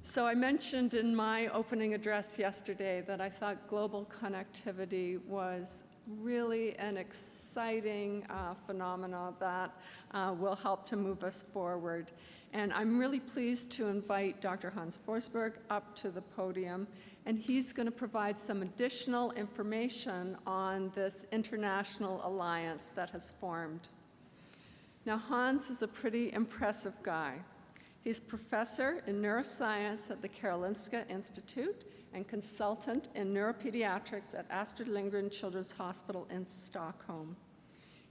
So I mentioned in my opening address yesterday that I thought global connectivity was really an exciting phenomenon that will help to move us forward. And I'm really pleased to invite Dr. Hans Forssberg up to the podium, and he's going to provide some additional information on this international alliance that has formed. Now, Hans is a pretty impressive guy. He's professor in neuroscience at the Karolinska Institute and consultant in neuropediatrics at Astrid Lindgren Children's Hospital in Stockholm.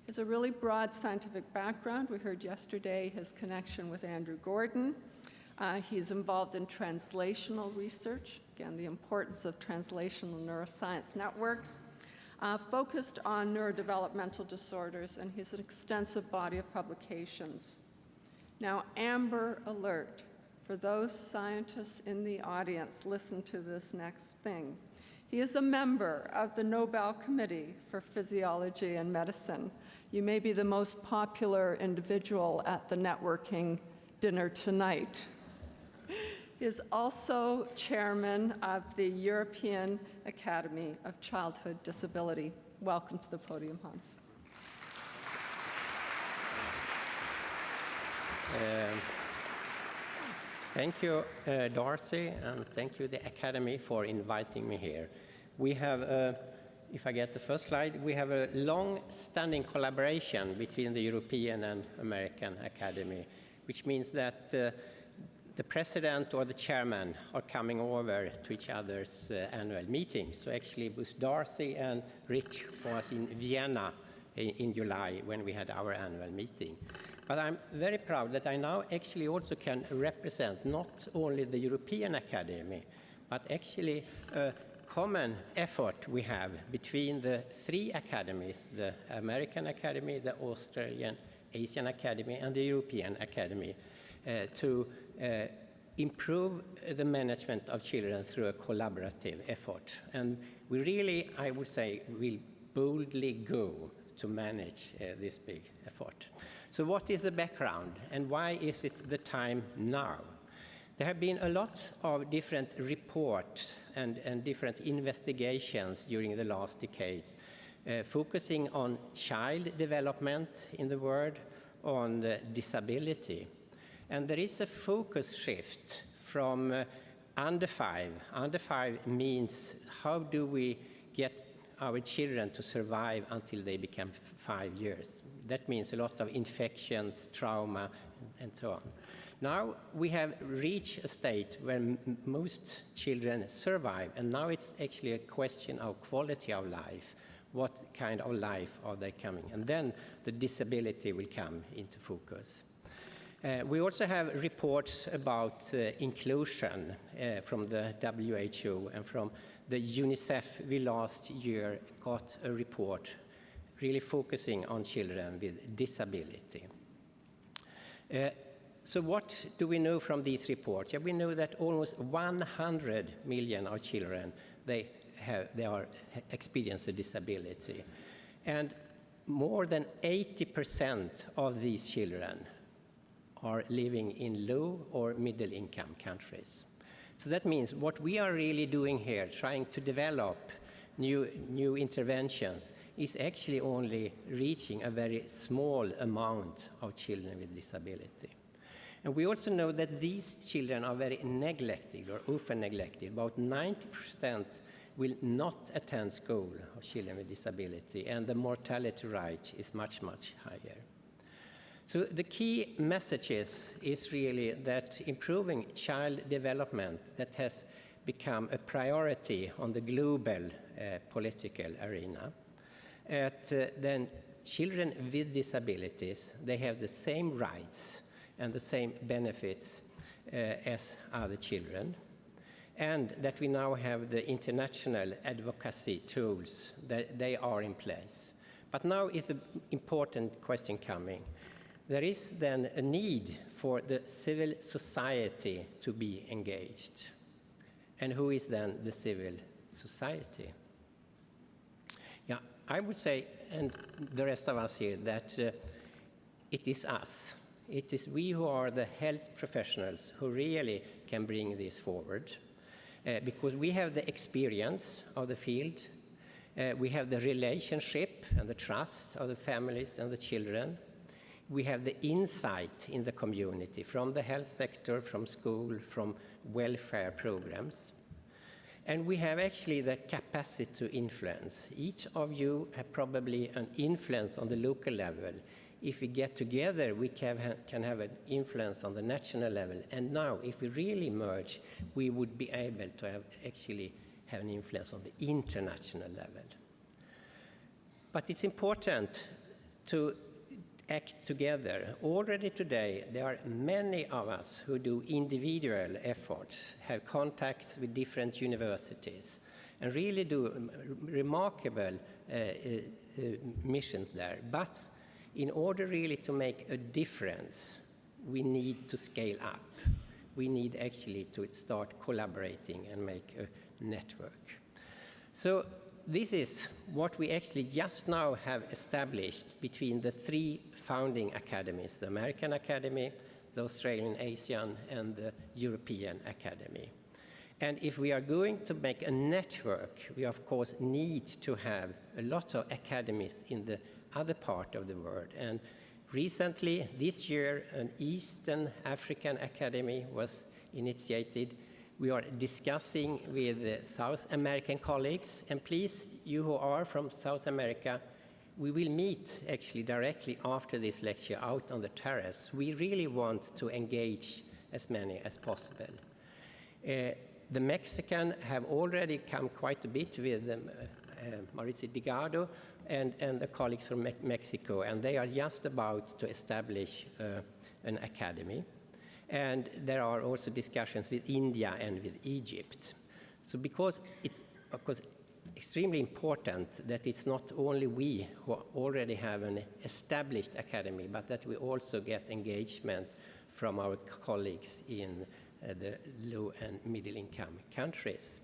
He has a really broad scientific background. We heard yesterday his connection with Andrew Gordon. He's involved in translational research, again, the importance of translational neuroscience networks, focused on neurodevelopmental disorders, and he has an extensive body of publications. Now, Amber Alert. For those scientists in the audience, listen to this next thing. He is a member of the Nobel Committee for Physiology and Medicine. You may be the most popular individual at the networking dinner tonight. He is also chairman of the European Academy of Childhood Disability. Welcome to the podium, Hans. Thank you, Darcy, and thank you, the Academy, for inviting me here. We have, if I get the first slide, we have a long-standing collaboration between the European and American Academy, which means that the president or the chairman are coming over to each other's annual meetings. So actually, both Darcy and Rich was in Vienna in July when we had our annual meeting. But I'm very proud that I now actually also can represent not only the European Academy, but actually a common effort we have between the three academies, the American Academy, the Australian, Asian Academy, and the European Academy, to improve the management of children through a collaborative effort. And we really, I would say, will boldly go to manage this big effort. So what is the background, and why is it the time now? There have been a lot of different reports and different investigations during the last decades, focusing on child development in the world, on disability. And there is a focus shift from under 5. Under 5 means how do we get our children to survive until they become 5 years. That means a lot of infections, trauma, and so on. Now we have reached a state where most children survive, and now it's actually a question of quality of life. What kind of life are they coming? And then the disability will come into focus. We also have reports about inclusion from the WHO and from the UNICEF. We last year got a report really focusing on children with disability. So what do we know from these reports? Yeah, we know that almost 100 million of children, they are experience a disability. And more than 80% of these children are living in low or middle income countries. So that means what we are really doing here, trying to develop new interventions, is actually only reaching a very small amount of children with disability. And we also know that these children are very neglected or often neglected. About 90% will not attend school of children with disability, and the mortality rate is much, much higher. So the key messages is really that improving child development, that has become a priority on the global political arena. Then children with disabilities, they have the same rights and the same benefits as other children. And that we now have the international advocacy tools, that they are in place. But now is an important question coming. There is then a need for the civil society to be engaged. And who is then the civil society? Yeah, I would say, and the rest of us here, that it is us. It is we who are the health professionals who really can bring this forward, because we have the experience of the field, we have the relationship and the trust of the families and the children, we have the insight in the community from the health sector, from school, from welfare programs. And we have actually the capacity to influence. Each of you have probably an influence on the local level. If we get together, we can have an influence on the national level. And now, if we really merge, we would be able to actually have an influence on the international level. But it's important to act together. Already today, there are many of us who do individual efforts, have contacts with different universities, and really do remarkable missions there. But in order really to make a difference, we need to scale up. We need actually to start collaborating and make a network. So this is what we actually just now have established between the three founding academies, the American Academy, the Australian Asian, and the European Academy. And if we are going to make a network, we of course need to have a lot of academies in the other part of the world. And recently, this year, an Eastern African Academy was initiated. We are discussing with South American colleagues, and please, you who are from South America, we will meet actually directly after this lecture out on the terrace. We really want to engage as many as possible. The Mexican have already come quite a bit with Mauricio Digado and the colleagues from Mexico, and they are just about to establish an academy. And there are also discussions with India and with Egypt. So because it's, of course, extremely important that it's not only we who already have an established academy, but that we also get engagement from our colleagues in the low and middle income countries.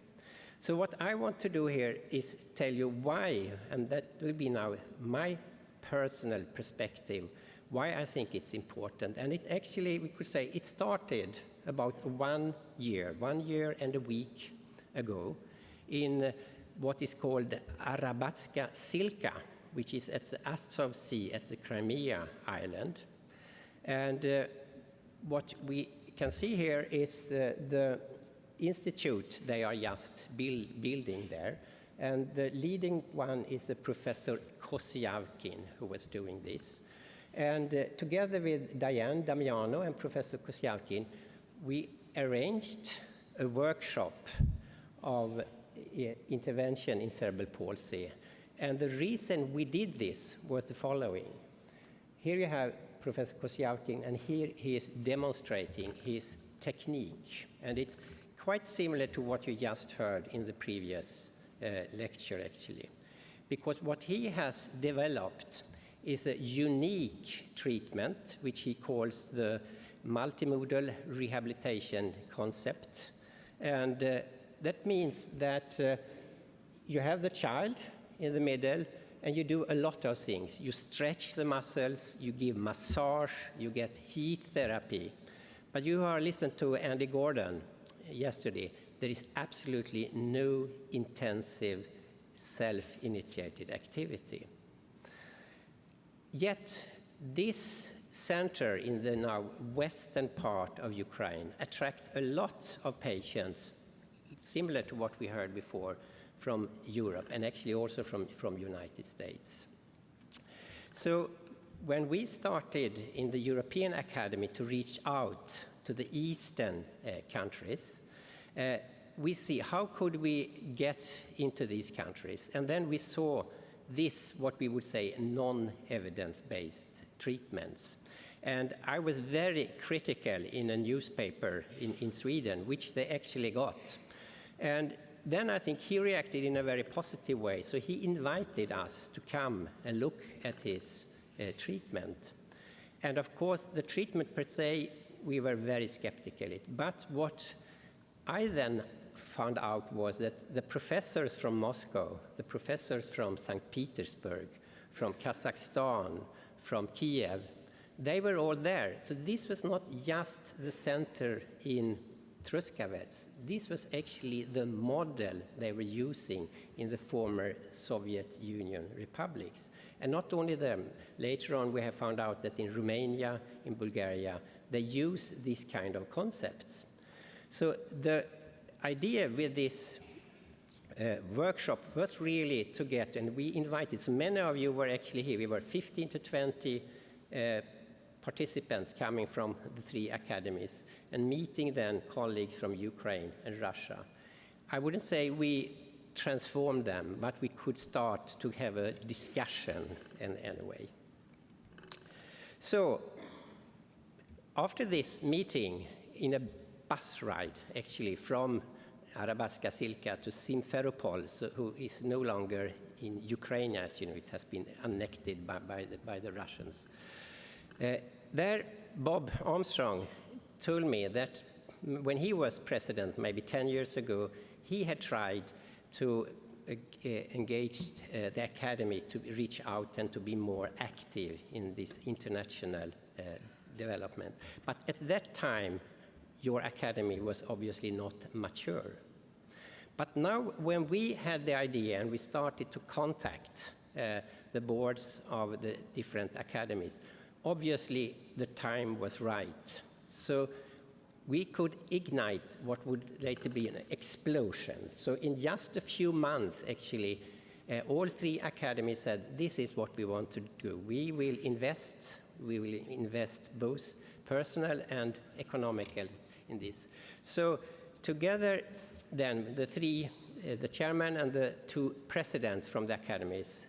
So what I want to do here is tell you why, and that will be now my personal perspective, why I think it's important. And it actually, we could say, it started about 1 year and a week ago in what is called Arabatska Silka, which is at the Azov Sea at the Crimea island. And what we can see here is the institute they are just building there. And the leading one is Professor Kosyavkin, who was doing this. And together with Diane Damiano and Professor Kosyavkin, we arranged a workshop of intervention in cerebral palsy. And the reason we did this was the following. Here you have Professor Kosyavkin, and here he is demonstrating his technique. And it's quite similar to what you just heard in the previous lecture, actually. Because what he has developed is a unique treatment, which he calls the multimodal rehabilitation concept. And that means that you have the child in the middle, and you do a lot of things. You stretch the muscles, you give massage, you get heat therapy. But you are listening to Andy Gordon yesterday. There is absolutely no intensive self-initiated activity. Yet this center in the now western part of Ukraine attracts a lot of patients, similar to what we heard before, from Europe and actually also from United States. So when we started in the European Academy to reach out to the eastern countries, we see how could we get into these countries, and then we saw this, what we would say, non-evidence-based treatments. And I was very critical in a newspaper in Sweden, which they actually got. And then I think he reacted in a very positive way. So he invited us to come and look at his treatment. And of course, the treatment per se, we were very skeptical. But what I then found out was that the professors from Moscow, the professors from St. Petersburg, from Kazakhstan, from Kiev, they were all there. So this was not just the center in Truskavets. This was actually the model they were using in the former Soviet Union republics. And not only them, later on we have found out that in Romania, in Bulgaria, they use these kind of concepts. So the idea with this workshop was really to get, and we invited, so many of you were actually here, we were 15 to 20 participants coming from the 3 academies and meeting then colleagues from Ukraine and Russia. I wouldn't say we transformed them, but we could start to have a discussion in a way. So after this meeting, in a bus ride actually from Arabasca Silka to Simferopol, so who is no longer in Ukraine, as you know, it has been annexed by the Russians. There, Bob Armstrong told me that when he was president, maybe 10 years ago, he had tried to engage the academy to reach out and to be more active in this international development. But at that time, your academy was obviously not mature. But now, when we had the idea and we started to contact the boards of the different academies, obviously the time was right. So we could ignite what would later be an explosion. So in just a few months, actually, all 3 academies said, this is what we want to do. We will invest both personal and economical in this. So together then, the chairman and the 2 presidents from the academies,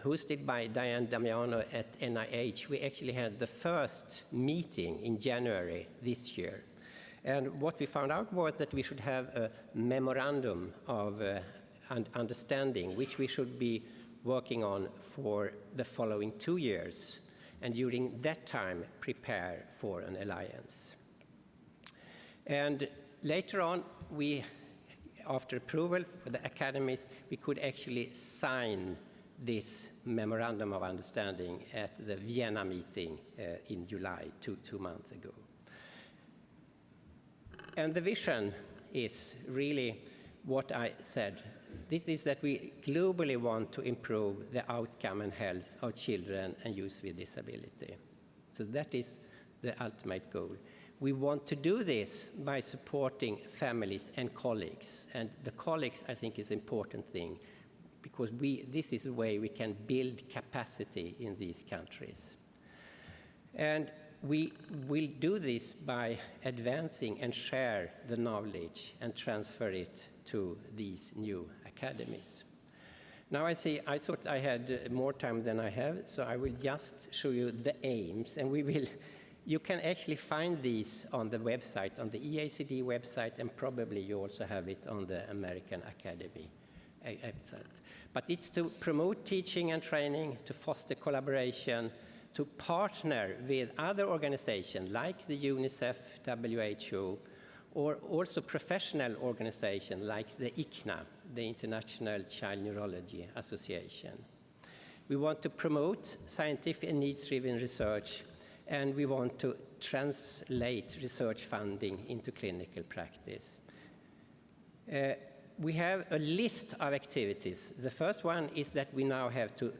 hosted by Diane Damiano at NIH, we actually had the first meeting in January this year. And what we found out was that we should have a memorandum of understanding, which we should be working on for the following 2 years, and during that time prepare for an alliance. And later on, after approval for the academies, we could actually sign this memorandum of understanding at the Vienna meeting in July, two months ago. And the vision is really what I said. This is that we globally want to improve the outcome and health of children and youth with disability. So that is the ultimate goal. We want to do this by supporting families and colleagues. And the colleagues, I think, is an important thing, because this is a way we can build capacity in these countries. And we will do this by advancing and share the knowledge and transfer it to these new academies. Now I thought I had more time than I have, so I will just show you the aims, and you can actually find these on the website, on the EACD website, and probably you also have it on the American Academy website. But it's to promote teaching and training, to foster collaboration, to partner with other organizations like the UNICEF, WHO, or also professional organizations like the ICNA, the International Child Neurology Association. We want to promote scientific and needs-driven research, and we want to translate research funding into clinical practice. We have a list of activities. The first one is that we now have to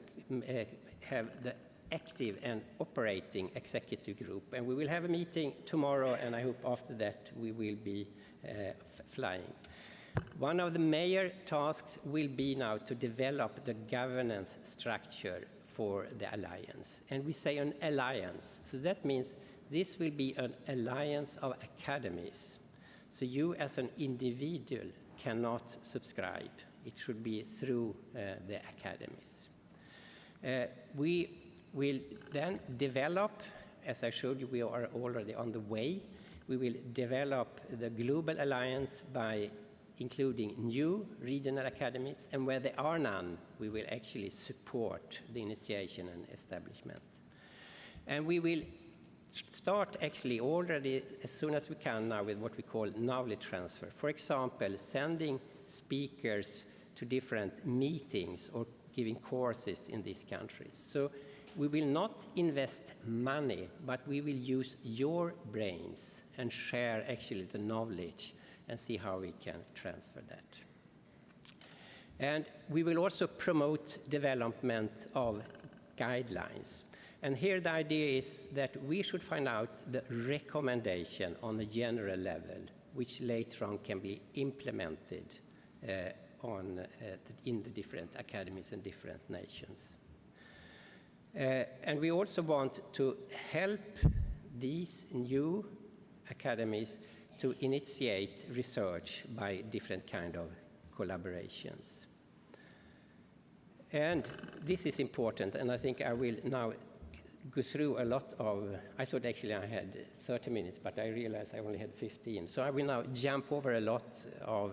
have the active and operating executive group, and we will have a meeting tomorrow, and I hope after that we will be flying. One of the major tasks will be now to develop the governance structure for the alliance. And we say an alliance, so that means this will be an alliance of academies. So you as an individual cannot subscribe. It should be through the academies. We will then develop, as I showed you, we are already on the way. We will develop the global alliance by including new regional academies, and where there are none, we will actually support the initiation and establishment. And we will start actually already as soon as we can now with what we call knowledge transfer. For example, sending speakers to different meetings or giving courses in these countries. So we will not invest money, but we will use your brains and share actually the knowledge and see how we can transfer that. And we will also promote development of guidelines. And here the idea is that we should find out the recommendation on a general level, which later on can be implemented in the different academies and different nations. And we also want to help these new academies to initiate research by different kind of collaborations. And this is important, and I think I will now go through a lot of, I thought actually I had 30 minutes, but I realized I only had 15. So I will now jump over a lot of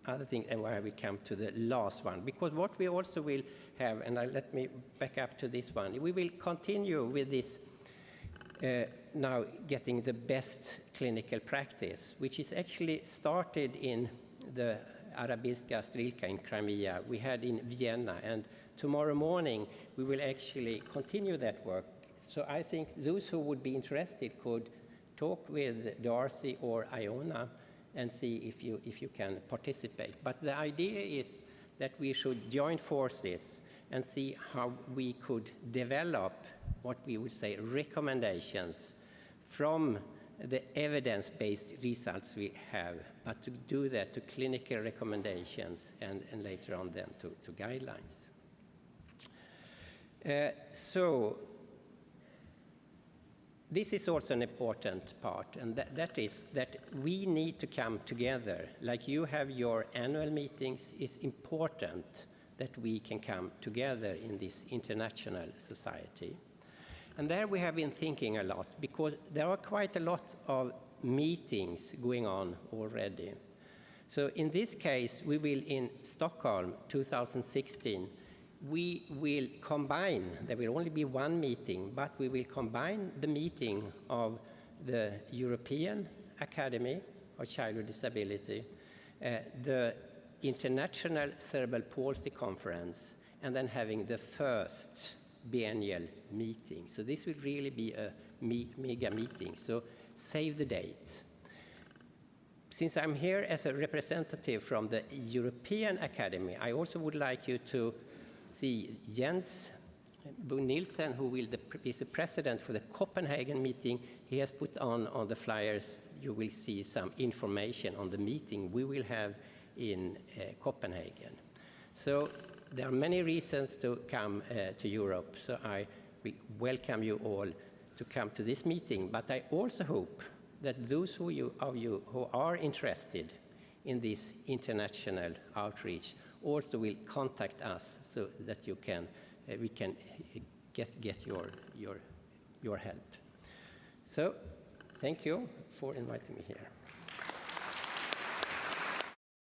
other things, and where we come to the last one. Because what we also will have, and let me back up to this one, we will continue with this now getting the best clinical practice, which is actually started in the Arabiska Strilka in Crimea, we had in Vienna, and tomorrow morning we will actually continue that work. So I think those who would be interested could talk with Darcy or Iona and see if you can participate. But the idea is that we should join forces and see how we could develop what we would say recommendations from the evidence-based results we have, but to do that to clinical recommendations and later on then to guidelines. So this is also an important part, and that is that we need to come together. Like you have your annual meetings, it's important that we can come together in this international society. And there we have been thinking a lot, because there are quite a lot of meetings going on already. So in this case, we will in Stockholm 2016, we will combine, there will only be one meeting, but we will combine the meeting of the European Academy of Childhood Disability, the International Cerebral Palsy Conference, and then having the first biennial meeting. So this will really be a mega meeting, so save the date. Since I'm here as a representative from the European Academy, I also would like you to see Jens Bo Nielsen, who is the president for the Copenhagen meeting. He has put on the flyers, you will see some information on the meeting we will have in Copenhagen. So there are many reasons to come to Europe, so I will welcome you all to come to this meeting. But I also hope that those of you who are interested in this international outreach also will contact us so that we can get your help. So thank you for inviting me here.